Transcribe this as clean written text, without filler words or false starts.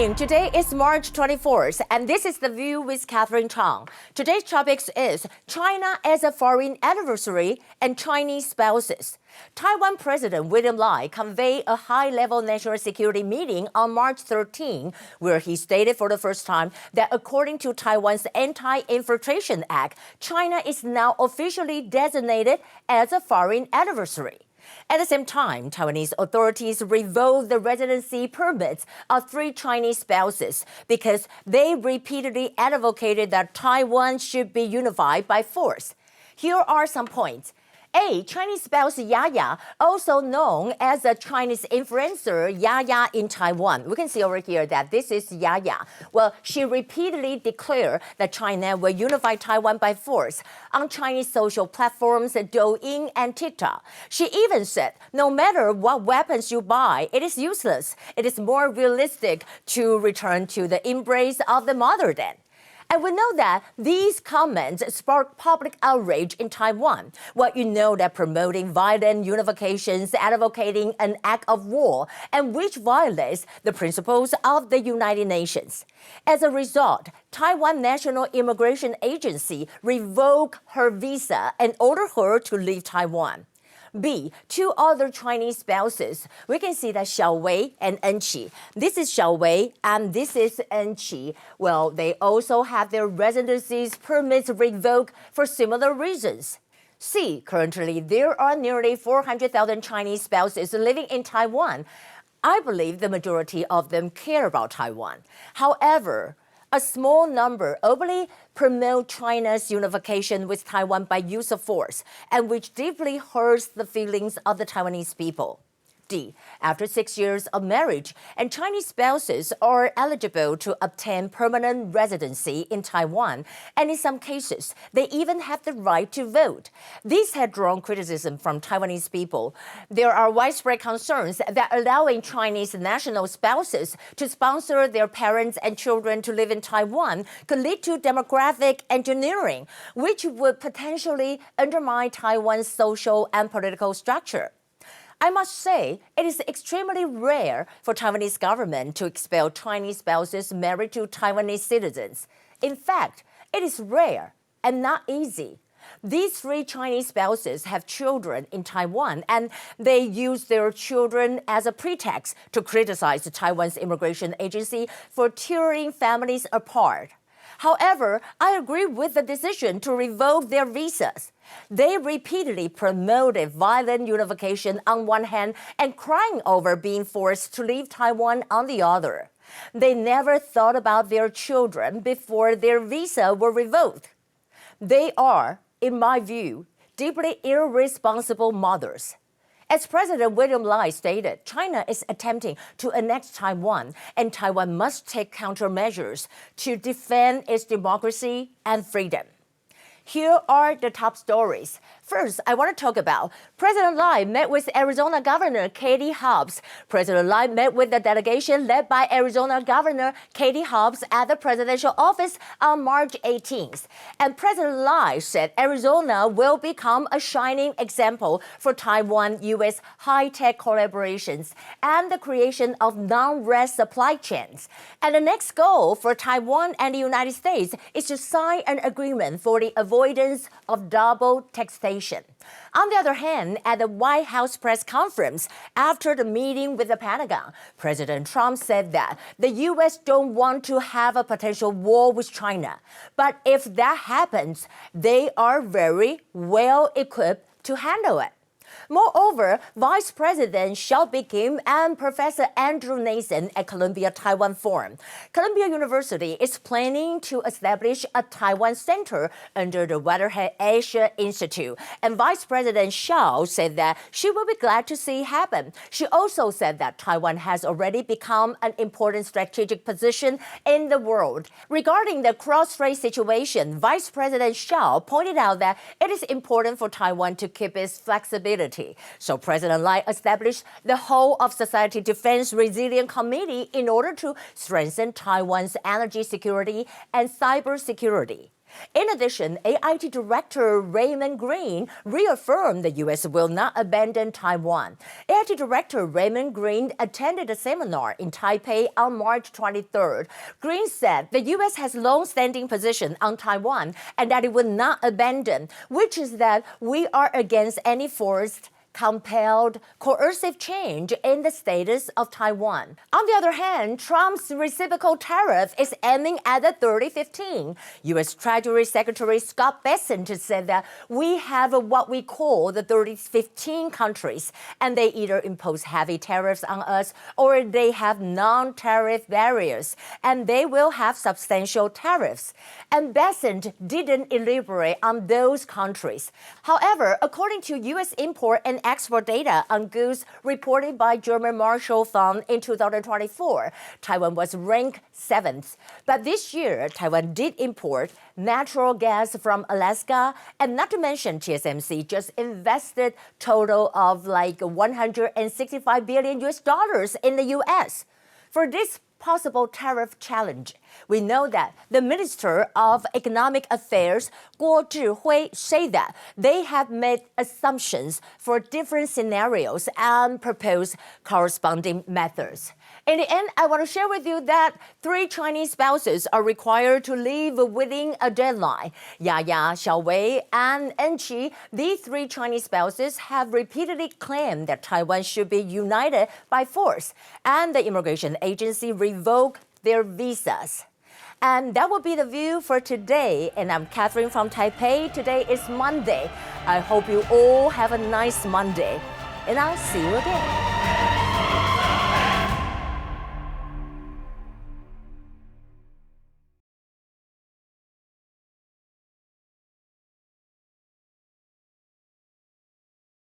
morning. Today is March 24th, and this is The View with Catherine Chang. Today's topic is China as a foreign adversary and Chinese spouses. Taiwan President William Lai convened a high-level national security meeting on March 13, where he stated for the first time that according to Taiwan's Anti-Infiltration Act, China is now officially designated as a foreign adversary. At the same time, Taiwanese authorities revoked the residency permits of 3 Chinese spouses because they repeatedly advocated that Taiwan should be unified by force. Here are some points. A Chinese spouse Yaya, also known as a Chinese influencer Yaya in Taiwan. We can see over here that this is Yaya. Well, she repeatedly declared that China will unify Taiwan by force on Chinese social platforms Douyin and TikTok. She even said, no matter what weapons you buy, it is useless. It is more realistic to return to the embrace of the motherland. And we know that these comments sparked public outrage in Taiwan. Well, you know that promoting violent unifications, advocating an act of war, and which violates the principles of the United Nations. As a result, Taiwan National Immigration Agency revoked her visa and ordered her to leave Taiwan. B, 2 other Chinese spouses. We can see that Xiao Wei and Enqi. This is Xiao Wei and this is Enqi. Well, they also have their residencies permits revoked for similar reasons. C, currently there are nearly 400,000 Chinese spouses living in Taiwan. I believe the majority of them care about Taiwan. However, a small number openly promote China's unification with Taiwan by use of force, and which deeply hurts the feelings of the Taiwanese people. D, after 6 years of marriage, and Chinese spouses are eligible to obtain permanent residency in Taiwan, and in some cases, they even have the right to vote. This had drawn criticism from Taiwanese people. There are widespread concerns that allowing Chinese national spouses to sponsor their parents and children to live in Taiwan could lead to demographic engineering, which would potentially undermine Taiwan's social and political structure. I must say, it is extremely rare for Taiwanese government to expel Chinese spouses married to Taiwanese citizens. In fact, it is rare and not easy. These 3 Chinese spouses have children in Taiwan, and they use their children as a pretext to criticize Taiwan's immigration agency for tearing families apart. However, I agree with the decision to revoke their visas. They repeatedly promoted violent unification on one hand and crying over being forced to leave Taiwan on the other. They never thought about their children before their visa were revoked. They are, in my view, deeply irresponsible mothers. As President William Lai stated, China is attempting to annex Taiwan, and Taiwan must take countermeasures to defend its democracy and freedom. Here are the top stories. First, I want to talk about President Lai met with Arizona Governor Katie Hobbs. President Lai met with the delegation led by Arizona Governor Katie Hobbs at the presidential office on March 18th. And President Lai said Arizona will become a shining example for Taiwan US high-tech collaborations and the creation of non-res supply chains. And the next goal for Taiwan and the United States is to sign an agreement for the avoidance of double taxation. On the other hand, at the White House press conference after the meeting with the Pentagon, President Trump said that the U.S. don't want to have a potential war with China. But if that happens, they are very well equipped to handle it. Moreover, Vice President Xiaoping Kim and Professor Andrew Nathan at Columbia Taiwan Forum. Columbia University is planning to establish a Taiwan Center under the Weatherhead Asia Institute. And Vice President Xiao said that she will be glad to see it happen. She also said that Taiwan has already become an important strategic position in the world. Regarding the cross-strait situation, Vice President Xiao pointed out that it is important for Taiwan to keep its flexibility. So President Lai established the Whole of Society Defense Resilient Committee in order to strengthen Taiwan's energy security and cyber security. In addition, AIT Director Raymond Green reaffirmed the U.S. will not abandon Taiwan. AIT Director Raymond Green attended a seminar in Taipei on March 23rd. Green said the U.S. has long-standing position on Taiwan and that it will not abandon, which is that we are against any forced compelled coercive change in the status of Taiwan. On the other hand, Trump's reciprocal tariff is aiming at the 3015. U.S. Treasury Secretary Scott Bessent said that we have what we call the 3015 countries, and they either impose heavy tariffs on us or they have non-tariff barriers, and they will have substantial tariffs. And Bessent didn't elaborate on those countries. However, according to U.S. import and export data on goods reported by German Marshall Fund in 2024, Taiwan was ranked 7th. But this year, Taiwan did import natural gas from Alaska, and not to mention TSMC just invested total of like 165 billion US dollars in the US. For this possible tariff challenge, we know that the Minister of Economic Affairs, Guo Zhihui, say that they have made assumptions for different scenarios and propose corresponding methods. In the end, I want to share with you that 3 Chinese spouses are required to leave within a deadline. Yaya, Xiaowei, and Enqi, these 3 Chinese spouses have repeatedly claimed that Taiwan should be united by force, and the immigration agency revoked their visas. And that will be the view for today. And I'm Catherine from Taipei. Today is Monday. I hope you all have a nice Monday. And I'll see you again.